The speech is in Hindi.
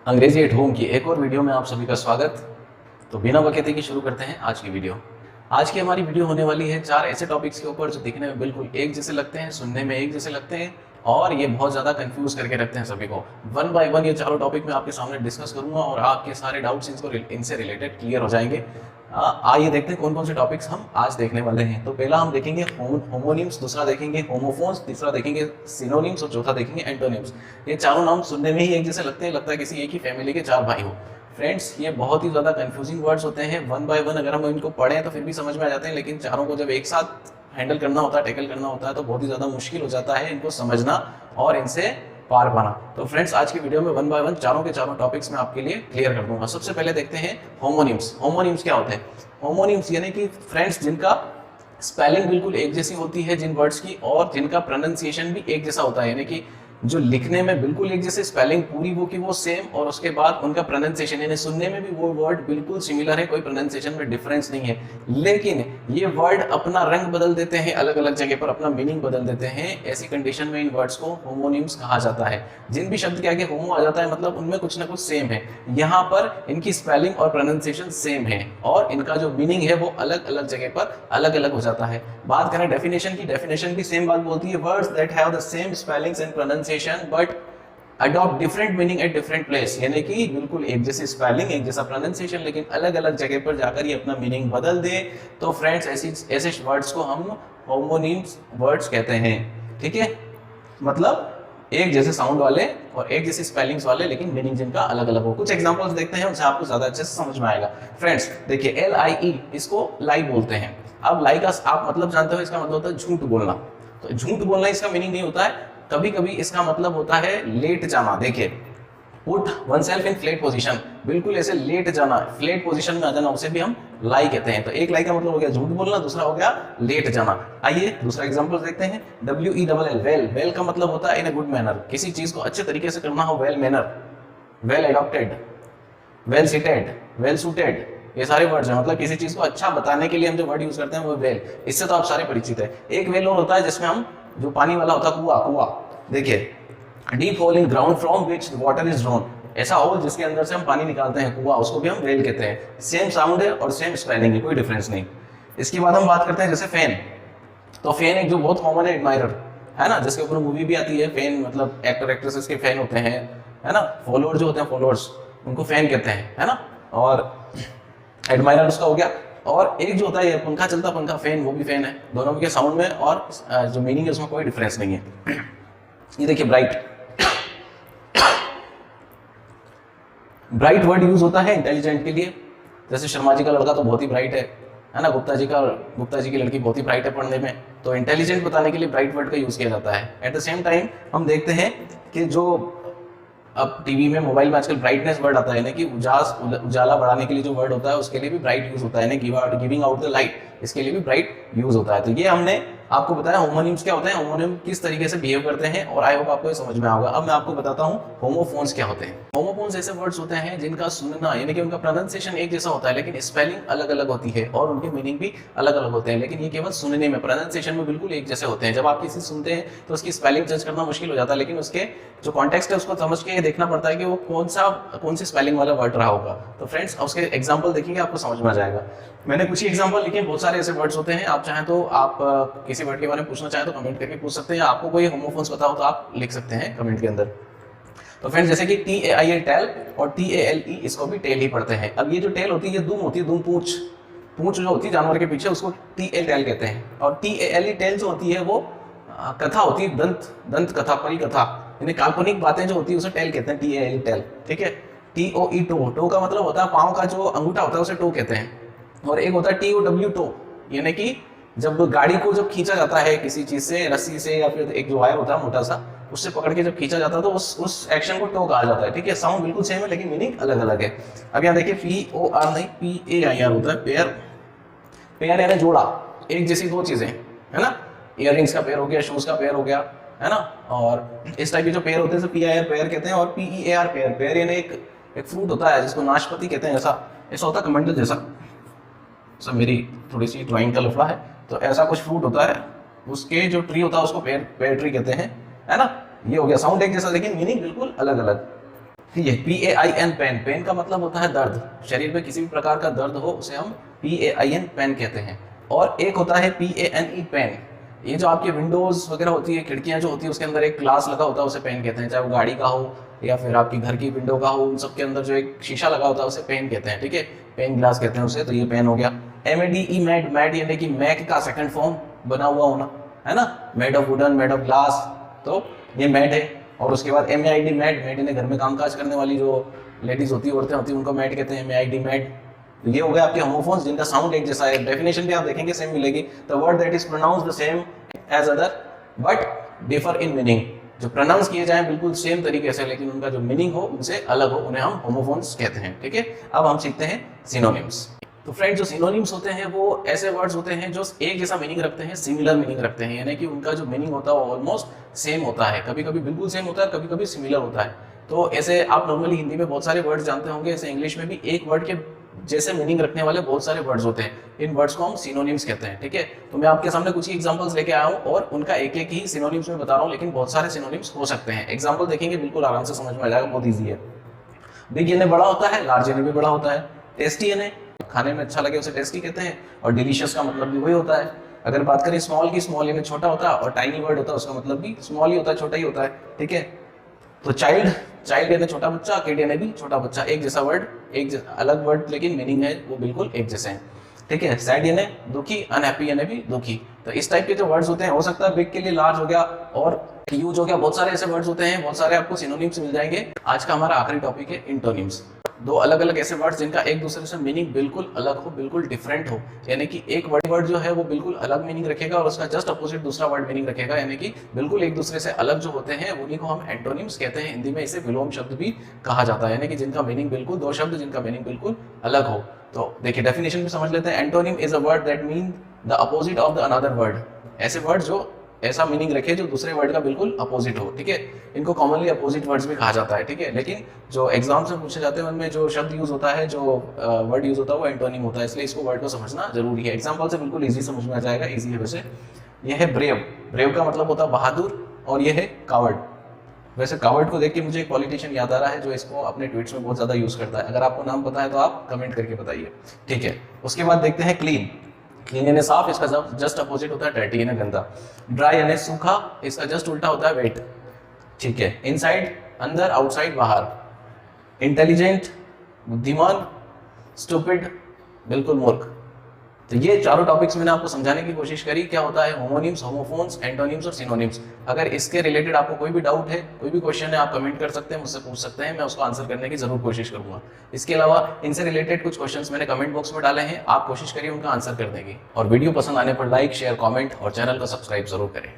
अंग्रेजी एट होम की एक और वीडियो में आप सभी का स्वागत। तो बिना वक़्ति की शुरू करते हैं आज की वीडियो। आज की हमारी वीडियो होने वाली है 4 ऐसे टॉपिक्स के ऊपर जो दिखने में बिल्कुल एक जैसे लगते हैं, सुनने में एक जैसे लगते हैं और ये बहुत ज़्यादा कंफ्यूज करके रखते हैं सभी को। वन बाय वन ये चारों टॉपिक मैं आपके सामने डिस्कस करूंगा और आपके सारे डाउट्स इनसे रिलेटेड क्लियर हो जाएंगे। आइए देखते हैं कौन कौन से टॉपिक्स हम आज देखने वाले हैं। तो पहला हम देखेंगे होमोनिम्स, दूसरा देखेंगे होमोफोन्स, तीसरा देखेंगे सिनोनिम्स और चौथा देखेंगे एंटोनिम्स। ये चारों नाम सुनने में ही एक जैसे लगते हैं, लगता है किसी एक ही फैमिली के 4 भाई हो। फ्रेंड्स, ये बहुत ही ज़्यादा कंफ्यूजिंग वर्ड्स होते हैं। वन बाय वन अगर हम इनको पढ़ें तो फिर भी समझ में आ जाते हैं, लेकिन चारों को जब एक साथ हैंडल करना होता है, टैकल करना होता है, तो बहुत ही ज़्यादा मुश्किल हो जाता है इनको समझना और इनसे पार पाना। तो फ्रेंड्स, आज की वीडियो में वन बाय वन चारों के चारों टॉपिक्स में आपके लिए क्लियर कर दूंगा। सबसे पहले देखते हैं होमोनिम्स। होमोनिम्स क्या होते हैं? होमोनिम्स यानी कि फ्रेंड्स जिनका स्पेलिंग बिल्कुल एक जैसी होती है जिन वर्ड्स की, और जिनका प्रोनाउंसिएशन भी एक जैसा होता है, यानी कि जो लिखने में बिल्कुल एक जैसे स्पेलिंग पूरी वो की वो सेम, और उसके बाद उनका प्रोनाउंसिएशन यानी सुनने में भी वो वर्ड बिल्कुल सिमिलर है, कोई प्रोनाउंसिएशन में डिफरेंस नहीं है। लेकिन ये वर्ड अपना रंग बदल देते हैं, अलग अलग जगह पर अपना मीनिंग बदल देते हैं। ऐसी कंडीशन में इन वर्ड्स को होमोनिम्स कहा जाता है। जिन भी शब्द के आगे होमो आ जाता है मतलब उनमें कुछ ना कुछ सेम है। यहाँ पर इनकी स्पेलिंग और प्रोनाउंसिएशन सेम है और इनका जो मीनिंग है वो अलग अलग जगह पर अलग अलग हो जाता है। बात करें डेफिनेशन की, डेफिनेशन भी सेम बात बोलती है, words that have the same spellings and pronunciation but adopt different meaning at different place, यानी कि बिल्कुल एक जैसी स्पेलिंग, एक जैसा प्रोनाउंसिएशन, लेकिन अलग अलग जगह पर जाकर ये अपना मीनिंग बदल दे। तो फ्रेंड्स, ऐसे वर्ड्स को हम होमोनिम्स वर्ड्स कहते हैं। ठीक है, मतलब एक जैसे साउंड वाले और एक जैसी स्पेलिंग्स वाले, लेकिन मीनिंग जिनका अलग अलग हो। कुछ एग्जांपल्स देखते हैं, उनसे आपको ज्यादा अच्छे से समझ में आएगा। फ्रेंड्स देखिए, LIE, इसको लाई बोलते हैं। अब लाई का आप मतलब जानते हो, इसका मतलब होता है झूठ बोलना। तो झूठ बोलना इसका मीनिंग नहीं होता है, कभी कभी इसका मतलब होता है लेट जाना। देखिए, पुट वनसेल्फ इन फ्लैट पोजीशन, बिल्कुल ऐसे लेट जाना, फ्लैट पोजीशन में आ जाना, उसे भी हम लाई कहते हैं। तो एक लाई का मतलब हो गया झूठ बोलना, दूसरा हो गया लेट जाना। आइए दूसरा एग्जांपल देखते हैं। WELL, वेल, वेल का मतलब होता है इन ए गुड मैनर, किसी चीज को अच्छे तरीके से करना हो, well manner, well adopted, well seated, well suited, ये सारे वर्ड्स हैं। मतलब किसी चीज को अच्छा बताने के लिए हम जो वर्ड यूज करते हैं वो वेल, इससे तो आप सारे परिचित है। एक वेल और होता है जिसमें हम जो पानी वाला होता है, कुआं, कुआं। देखिए, deep whole in ground from which water is drawn, ऐसा होल जिसके अंदर से हम पानी निकालते हैं, कुआं, उसको भी हम वेल कहते हैं। सेम साउंड है और सेम स्पेलिंग है, कोई डिफरेंस नहीं। इसके बाद हम बात करते हैं जैसे फैन। तो फैन एक जो बहुत कॉमन है, एडमायरर, है ना, जिसके ऊपर मूवी भी आती है। फैन मतलब एक्टर एक्ट्रेसेस के फैन होते हैं, है ना। फॉलोअर जो होते हैं, फॉलोअर्स, उनको फैन कहते हैं, है ना। और एडमायरर उसका हो गया। और एक जो होता है पंखा चलता पंखा, फैन, वो भी फैन है। दोनों के साउंड में और जो मीनिंग है उसमें कोई डिफरेंस नहीं है। ये देखिए, ब्राइट, ब्राइट वर्ड यूज होता है इंटेलिजेंट के लिए। जैसे शर्मा जी का लड़का तो बहुत ही ब्राइट है ना। गुप्ता जी की लड़की बहुत ही ब्राइट है पढ़ने में, तो इंटेलिजेंट बताने के लिए ब्राइट वर्ड का यूज किया जाता है। एट द सेम टाइम हम देखते हैं कि जो अब टीवी में, मोबाइल में आजकल ब्राइटनेस वर्ड आता है ना, कि उजाला बढ़ाने के लिए जो वर्ड होता है उसके लिए भी ब्राइट यूज होता है ना, गिविंग आउट द लाइट, इसके लिए भी ब्राइट यूज होता है। तो ये हमने आपको बताया होमोनिम्स क्या होते हैं, होमोनिम किस तरीके से बिहेव करते हैं, और आई होप आपको ये समझ में आएगा। अब मैं आपको बताता हूँ होमोफोन्स क्या होते हैं। होमोफोन्स ऐसे वर्ड्स होते हैं जिनका सुनना यानी कि उनका प्रोनाउंसिएशन एक जैसा होता है, लेकिन स्पेलिंग अलग अलग होती है और उनके मीनिंग भी अलग अलग होते हैं, लेकिन ये केवल सुनने में, प्रोनाउंसिएशन में बिल्कुल एक जैसे होते हैं। जब आप किसी सुनते हैं तो उसकी स्पेलिंग जज करना मुश्किल हो जाता है, लेकिन उसके जो कॉन्टेक्स्ट है उसको समझ के देखना पड़ता है कि वो कौन सी स्पेलिंग वाला वर्ड रहा होगा। तो फ्रेंड्स, उसके एग्जाम्पल देखेंगे आपको समझ में आ जाएगा। मैंने कुछ ही एग्जांपल लिखे, बहुत सारे ऐसे वर्ड्स होते हैं। आप चाहें तो आप किसी वर्ड के बारे में पूछना चाहें तो कमेंट करके पूछ सकते हैं, आपको कोई होमोफोन्स पता हो तो आप लिख सकते हैं कमेंट के अंदर। तो फ्रेंड्स, जैसे कि TAIL टेल और TALE, इसको भी टेल ही पढ़ते हैं। अब ये जो टेल होती है, ये दुम होती है, दुम, पूंछ, पूंछ जो होती है जानवर के पीछे, उसको टेल कहते हैं। और TALE टेल जो होती है वो कथा होती है, दंत कथा, परी कथा, यानी काल्पनिक बातें जो होती है उसे टेल कहते हैं, TALE टेल। ठीक है। TOE टो का मतलब होता है पाँव का जो अंगूठा होता है उसे टो कहते हैं। और एक होता है TOW टो, यानी कि जब गाड़ी को जब खींचा जाता है किसी चीज से, रस्सी से, या फिर एक जो वायर होता है मोटा सा, उससे पकड़ के जब खींचा जाता है तो उस एक्शन को टो कहा जाता है। ठीक है, साउंड बिल्कुल सेम है लेकिन मीनिंग अलग अलग है। अब यहाँ देखिए, POR नहीं, PAIR होता है, पेयर। पेयर यानी जोड़ा, एक जैसी दो चीजें, है ना। इयररिंग्स का पेयर हो गया, शूज का पेयर हो गया, है ना। और इस टाइप के जो पेयर होते हैं PIR पेयर कहते हैं। और PEAR पेयर, पेयर यानी एक फ्रूट होता है जिसको नाशपाती कहते हैं। ऐसा होता है कमंडल जैसा। सब मेरी थोड़ी सी ड्राइंग का लफड़ा है, तो ऐसा कुछ फ्रूट होता है, उसके जो ट्री होता है उसको पेयर ट्री कहते हैं, है ना। ये हो गया, साउंड एक जैसा लेकिन मीनिंग बिल्कुल अलग अलग। ये PAIN पेन, पेन का मतलब होता है दर्द, शरीर में किसी भी प्रकार का दर्द हो उसे हम PAIN पेन कहते हैं। और एक होता है PANE पेन, ये जो आपके विंडोज वगैरह होती है, खिड़कियां जो होती है उसके अंदर एक ग्लास लगा होता है उसे पेन कहते हैं, चाहे वो गाड़ी का हो या फिर आपकी घर की विंडो का हो, उन सब के अंदर जो एक शीशा लगा होता है उसे पेन कहते हैं, ठीक है, पेन ग्लास कहते हैं उसे। तो ये पेन हो गया। MADE मैड, मैड यानी कि मैक का सेकंड फॉर्म, बना हुआ होना, है ना, made of wooden, made of glass, तो ये मैड है। और उसके बाद MAID मैड, मैड यानी घर में कामकाज करने वाली जो लेडीज होती है, औरतें होती है, उनको मैड कहते हैं, MAID मैड। तो ये हो गया आपके होमोफोन्स जिनका साउंड एक जैसा है, डेफिनेशन भी आप देखेंगे सेम मिलेगी, the word that is pronounced the same as other but differ in meaning, जो प्रोनाउंस किए जाएं बिल्कुल सेम तरीके से लेकिन उनका जो मीनिंग हो उनसे अलग हो, उन्हें हम होमोफोन्स कहते हैं, ठीक है। अब हम सीखते हैं सिनोनिम्स। तो फ्रेंड, जो सिनोनिम्स होते हैं वो ऐसे वर्ड्स होते हैं जो एक जैसा मीनिंग रखते हैं, सिमिलर मीनिंग रखते हैं, यानी कि उनका जो मीनिंग होता है वो ऑलमोस्ट सेम होता है, कभी कभी बिल्कुल सेम होता है, कभी कभी सिमिलर होता है। तो ऐसे आप नॉर्मली हिंदी में बहुत सारे वर्ड्स जानते होंगे, ऐसे इंग्लिश में भी एक वर्ड के जैसे मीनिंग रखने वाले बहुत सारे वर्ड्स होते हैं, इन वर्ड्स को हम सिनोनिम्स कहते हैं, ठीक है। तो मैं आपके सामने कुछ ही एग्जांपल्स लेके आया हूं और उनका एक एक ही सिनोनिम्स में बता रहा हूं, लेकिन बहुत सारे सिनोनिम्स हो सकते हैं। एग्जांपल देखेंगे बिल्कुल आराम से समझ में आ जाएगा, बहुत ईजी है। बिग यानी बड़ा होता है, लार्ज यानी भी बड़ा होता है, टेस्टी यानी खाने में अच्छा लगे उसे टेस्टी कहते हैं, और डिलीशियस का मतलब भी वही होता है। अगर बात करें स्मॉल की, स्मॉल यानी छोटा होता है, और टाइनी वर्ड होता है उसका मतलब भी स्मॉल ही होता है, छोटा ही होता है, ठीक है। तो चाइल्ड, चाइल्ड यानी छोटा बच्चा, किड यानी भी छोटा बच्चा, एक जैसा वर्ड, अलग वर्ड लेकिन मीनिंग है वो बिल्कुल एक जैसे हैं, ठीक है। सैड यानी दुखी, अनहैप्पी यानी भी दुखी। तो इस टाइप के जो वर्ड्स होते हैं, हो सकता है बिग के लिए लार्ज हो गया और ह्यूज हो गया, बहुत सारे ऐसे वर्ड्स होते हैं, बहुत सारे आपको सिनोनिम्स मिल जाएंगे। आज का हमारा आखिरी टॉपिक है इंटोनिम्स, दो अलग अलग ऐसे वर्ड्स जिनका एक दूसरे से मीनिंग बिल्कुल अलग हो, बिल्कुल डिफरेंट हो, यानी कि एक वर्ड जो है वो बिल्कुल अलग मीनिंग रखेगा और उसका जस्ट अपोजिट दूसरा वर्ड मीनिंग रखेगा, यानी कि बिल्कुल एक दूसरे से अलग जो होते हैं उन्हीं को हम एंटोनिम्स कहते हैं। हिंदी में इसे विलोम शब्द भी कहा जाता है, यानी कि जिनका मीनिंग बिल्कुल, दो शब्द जिनका मीनिंग बिल्कुल अलग हो। तो देखिए डेफिनेशन भी समझ लेते हैं। Antonym is a word that mean the opposite of the another word, ऐसे वर्ड जो ऐसा मीनिंग रखे जो दूसरे वर्ड का बिल्कुल अपोजिट हो, ठीक है। इनको कॉमनली अपोजिट वर्ड्स भी कहा जाता है, ठीक है। लेकिन जो एग्जाम से पूछे जाते हैं उनमें जो शब्द यूज होता है, जो वर्ड यूज होता है वो एंटोनिम होता है, इसलिए इसको वर्ड को समझना जरूरी है। एग्जाम्पल से बिल्कुल ईजी समझ में आ जाएगा, ईजी है वैसे। ये है ब्रेव, ब्रेव का मतलब होता है बहादुर, और ये है कावर्ड। वैसे कावर्ड को देख के मुझे एक पॉलिटिशियन याद आ रहा है जो इसको अपने ट्वीट्स में बहुत ज्यादा यूज करता है, अगर आपको नाम पता है तो आप कमेंट करके बताइए, ठीक है। उसके बाद देखते हैं क्लीन, क्लीन यानी साफ, इसका जस्ट अपोजिट होता है डर्टी यानी गंदा। ड्राई यानी सूखा, इसका जस्ट उल्टा होता है वेट, ठीक है। इनसाइड अंदर, आउटसाइड बाहर। इंटेलिजेंट बुद्धिमान, स्टूपिड बिल्कुल मूर्ख। तो ये चारों टॉपिक्स मैंने आपको समझाने की कोशिश करी, क्या होता है होमोनिम्स, होमोफोन्स, एंटोनिम्स और सिनोनिम्स। अगर इसके रिलेटेड आपको कोई भी डाउट है, कोई भी क्वेश्चन है, आप कमेंट कर सकते हैं, मुझसे पूछ सकते हैं, मैं उसको आंसर करने की जरूर कोशिश करूंगा। इसके अलावा इनसे रिलेटेड कुछ क्वेश्चंस मैंने कमेंट बॉक्स में डाले हैं, आप कोशिश करिए उनका आंसर करने की। और वीडियो पसंद आने पर लाइक, शेयर, कॉमेंट और चैनल को सब्सक्राइब जरूर करें।